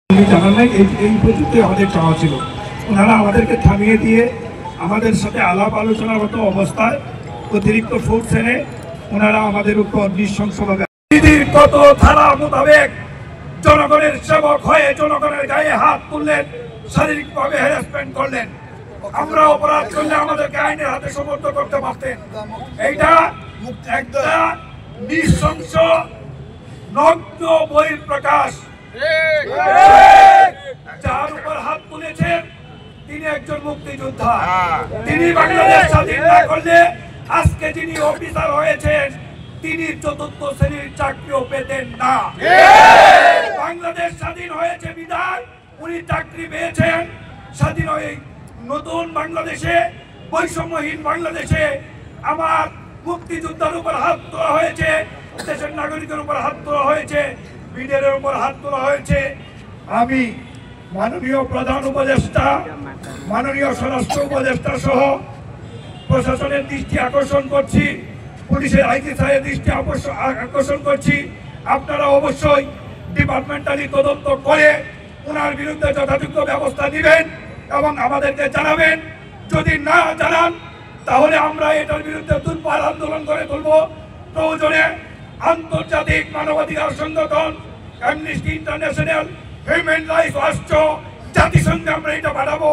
জানান নাই, এই পর্যন্ত আমাদের চাওয়া ছিল। ওনারা আমাদেরকে থামিয়ে দিয়ে আমাদের সাথে আলাপ আলোচনার মতো অবস্থায় অতিরিক্ত ফোর্স এনে ওনারা আমাদের উপর নৃশংসভাবে কত ধারা মোতাবেক জনগণের সেবক হয়ে জনগণের গায়ে হাত তুললেন, শারীরিকভাবে হ্যারাসমেন্ট করলেন। আমরা অপরাধ করলে আমাদেরকে আইনের হাতে সমর্থ করতে পারতেন। এইটা একটা নৃশংস নগ্ন বহির প্রকাশ। যার উপর হাত তুলেছেন তিনি একজন মুক্তিযোদ্ধা। তিনি বাংলাদেশ স্বাধীন না করলে আজকে যিনি অফিসার হয়েছেন তিনি চতুর্থ শ্রেণীর চাকরিও পেতেন না। বাংলাদেশ স্বাধীন হয়েছে বিধায় উনি চাকরি পেয়েছেন। স্বাধীন হয়ে নতুন বাংলাদেশে, বৈষম্যহীন বাংলাদেশে আমার মুক্তিযোদ্ধার উপর হাত তোলা হয়েছে, দেশের নাগরিকের উপর হাত তোলা হয়েছে, বিডের উপর হাত তোলা হয়েছে। আমি মাননীয় প্রধান উপদেষ্টা, মাননীয় স্বরাষ্ট্র উপদেষ্টা সহ প্রশাসনের দৃষ্টি আকর্ষণ করছি, পুলিশের আইজি সাহেবের দৃষ্টি আকর্ষণ করছি, আপনারা অবশ্যই ডিপার্টমেন্টালি তদন্ত করে ওনার বিরুদ্ধে যথাযোগ্য ব্যবস্থা নেবেন এবং আমাদেরকে জানাবেন। যদি না জানান তাহলে আমরা এটার বিরুদ্ধে দুর্বার আন্দোলন করে তুলব। প্রয়োজনে আন্তর্জাতিক মানবাধিকার সংগঠন, amnesty international, human rights watch, জাতিসংঘে আমরা এটা বাড়াবো।